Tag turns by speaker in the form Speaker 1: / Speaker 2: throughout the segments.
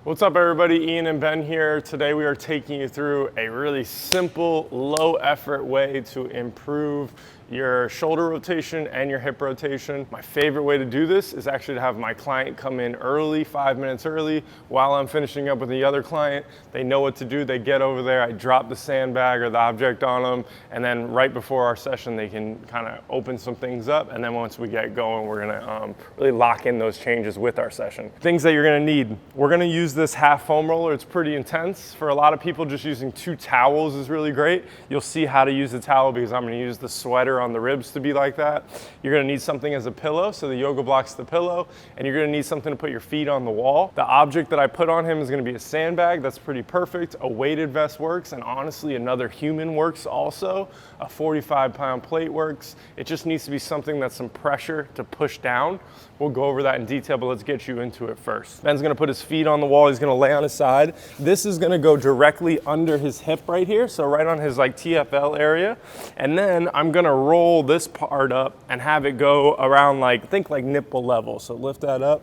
Speaker 1: What's up everybody, Ian and Ben here. Today we are taking you through a really simple, low effort way to improve your shoulder rotation and your hip rotation. My favorite way to do this is actually to have my client come in early, 5 minutes early, while I'm finishing up with the other client. They know what to do, they get over there, I drop the sandbag or the object on them, and then right before our session they can kind of open some things up, and then once we get going we're gonna really lock in those changes with our session. Things that you're gonna need. We're gonna use this half foam roller. It's pretty intense. For a lot of people, just using 2 towels is really great. You'll see how to use the towel because I'm gonna use the sweater on the ribs to be like that. You're gonna need something as a pillow, so the yoga block's the pillow, and you're gonna need something to put your feet on the wall. The object that I put on him is gonna be a sandbag. That's pretty perfect. A weighted vest works, and honestly, another human works also. A 45-pound plate works. It just needs to be something that's some pressure to push down. We'll go over that in detail, but let's get you into it first. Ben's gonna put his feet on the wall. He's gonna lay on his side. This is gonna go directly under his hip right here, so right on his like TFL area. And then I'm gonna roll this part up and have it go around think like nipple level. So lift that up.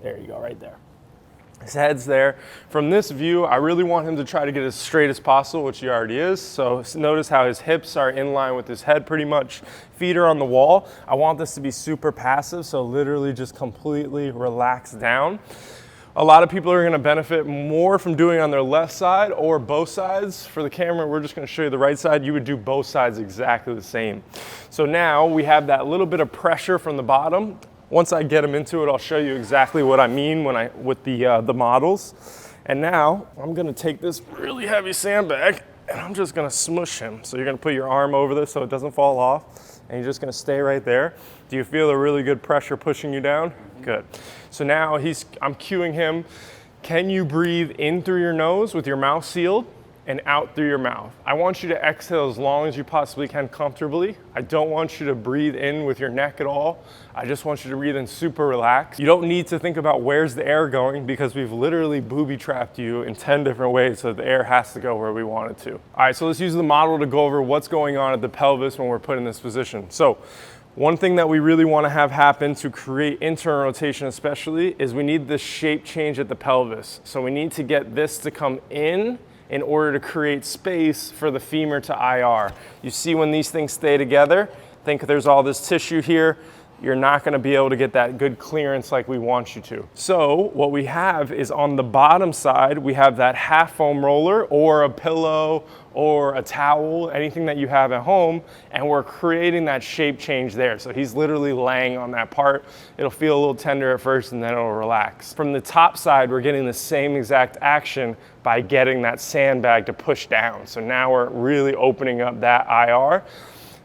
Speaker 1: There you go, right there. His head's there. From this view, I really want him to try to get as straight as possible, which he already is. So notice how his hips are in line with his head pretty much. Feet are on the wall. I want this to be super passive, so literally just completely relax down. A lot of people are gonna benefit more from doing on their left side or both sides. For the camera, we're just gonna show you the right side. You would do both sides exactly the same. So now we have that little bit of pressure from the bottom. Once I get him into it, I'll show you exactly what I mean with the models. And now I'm gonna take this really heavy sandbag and I'm just gonna smush him. So you're gonna put your arm over this so it doesn't fall off, and you're just gonna stay right there. Do you feel a really good pressure pushing you down? Good. So now I'm cueing him. Can you breathe in through your nose with your mouth sealed and out through your mouth? I want you to exhale as long as you possibly can comfortably. I don't want you to breathe in with your neck at all. I just want you to breathe in super relaxed. You don't need to think about where's the air going because we've literally booby trapped you in 10 different ways, so the air has to go where we want it to. All right, so let's use the model to go over what's going on at the pelvis when we're put in this position. So one thing that we really want to have happen to create internal rotation especially is we need this shape change at the pelvis. So we need to get this to come in order to create space for the femur to IR. You see when these things stay together, think there's all this tissue here, you're not gonna be able to get that good clearance like we want you to. So what we have is on the bottom side, we have that half foam roller or a pillow or a towel, anything that you have at home, and we're creating that shape change there. So he's literally laying on that part. It'll feel a little tender at first and then it'll relax. From the top side, we're getting the same exact action by getting that sandbag to push down. So now we're really opening up that IR.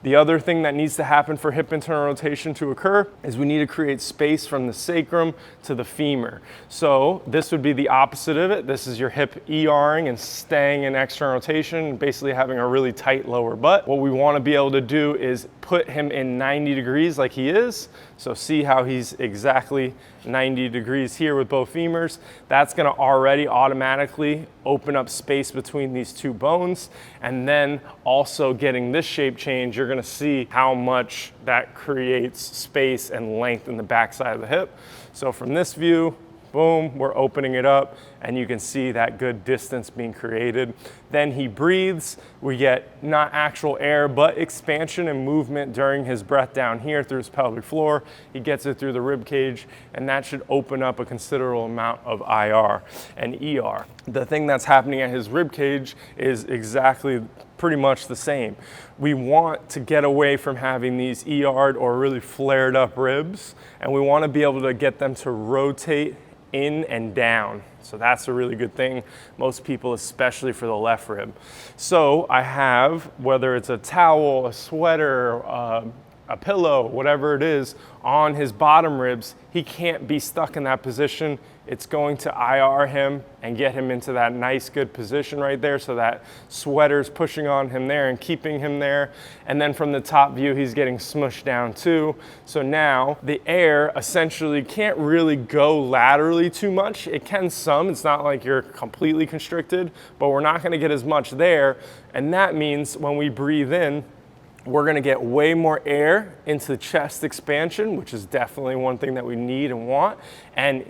Speaker 1: The other thing that needs to happen for hip internal rotation to occur is we need to create space from the sacrum to the femur. So this would be the opposite of it. This is your hip ERing and staying in external rotation, basically having a really tight lower butt. What we want to be able to do is put him in 90 degrees like he is. So see how he's exactly 90 degrees here with both femurs. That's gonna already automatically open up space between these two bones. And then also getting this shape change, you're gonna see how much that creates space and length in the backside of the hip. So from this view, boom, we're opening it up and you can see that good distance being created. Then he breathes, we get not actual air, but expansion and movement during his breath down here through his pelvic floor. He gets it through the rib cage, and that should open up a considerable amount of IR and ER. The thing that's happening at his rib cage is exactly pretty much the same. We want to get away from having these ER'd or really flared up ribs, and we want to be able to get them to rotate in and down. So that's a really good thing. Most people, especially for the left rib. So I have, whether it's a towel, a sweater, a pillow, whatever it is, on his bottom ribs, he can't be stuck in that position. It's going to IR him and get him into that nice, good position right there, so that sweater's pushing on him there and keeping him there. And then from the top view, he's getting smushed down too. So now the air essentially can't really go laterally too much. It can some, it's not like you're completely constricted, but we're not gonna get as much there. And that means when we breathe in, we're gonna get way more air into the chest expansion, which is definitely one thing that we need and want. And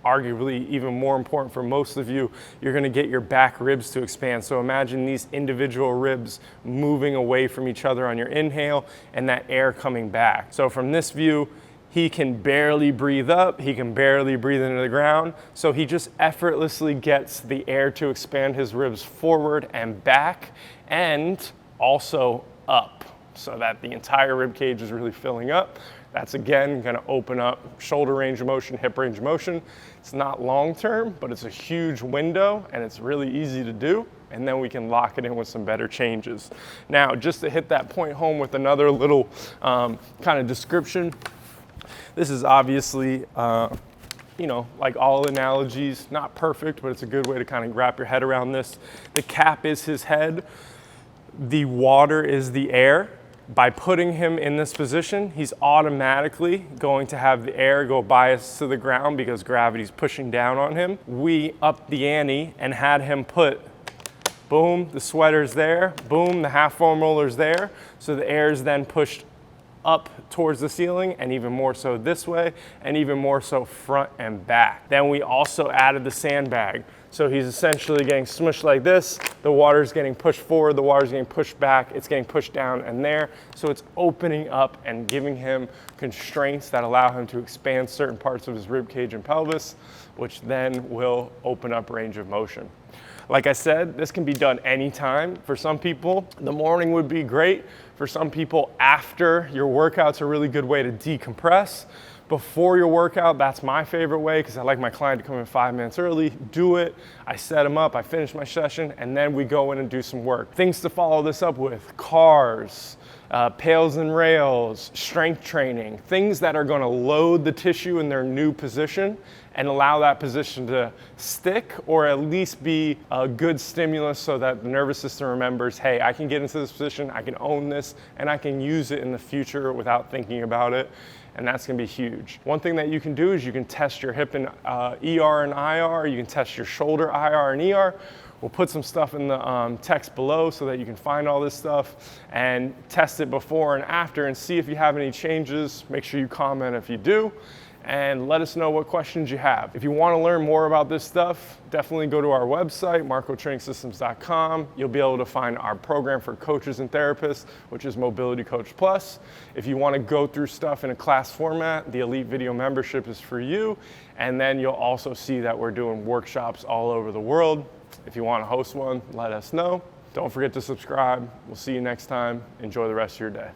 Speaker 1: arguably even more important for most of you, you're gonna get your back ribs to expand. So imagine these individual ribs moving away from each other on your inhale and that air coming back. So from this view, he can barely breathe up, he can barely breathe into the ground, so he just effortlessly gets the air to expand his ribs forward and back, and also up, so that the entire rib cage is really filling up. That's again gonna open up shoulder range of motion, hip range of motion. It's not long term, but it's a huge window and it's really easy to do. And then we can lock it in with some better changes. Now, just to hit that point home with another little kind of description, this is obviously, you know, like all analogies, not perfect, but it's a good way to kind of wrap your head around this. The cap is his head, the water is the air. By putting him in this position, he's automatically going to have the air go bias to the ground because gravity's pushing down on him. We upped the ante and had him put, boom, the sweater's there, boom, the half foam roller's there. So the air is then pushed up towards the ceiling, and even more so this way, and even more so front and back. Then we also added the sandbag. So he's essentially getting smushed like this, the water's getting pushed forward, the water's getting pushed back, it's getting pushed down and there. So it's opening up and giving him constraints that allow him to expand certain parts of his rib cage and pelvis, which then will open up range of motion. Like I said, this can be done anytime. For some people, the morning would be great. For some people, after your workout's a really good way to decompress. Before your workout, that's my favorite way because I like my client to come in 5 minutes early, do it, I set them up, I finish my session, and then we go in and do some work. Things to follow this up with: cars, pails and rails, strength training, things that are gonna load the tissue in their new position and allow that position to stick, or at least be a good stimulus so that the nervous system remembers, hey, I can get into this position, I can own this, and I can use it in the future without thinking about it. And that's gonna be huge. One thing that you can do is you can test your hip in ER and IR, you can test your shoulder IR and ER. We'll put some stuff in the text below so that you can find all this stuff and test it before and after and see if you have any changes. Make sure you comment if you do, and let us know what questions you have. If you want to learn more about this stuff, definitely go to our website, marcotrainingsystems.com. You'll be able to find our program for coaches and therapists, which is Mobility Coach Plus. If you want to go through stuff in a class format, the Elite Video membership is for you. And then you'll also see that we're doing workshops all over the world. If you want to host one, let us know. Don't forget to subscribe. We'll see you next time. Enjoy the rest of your day.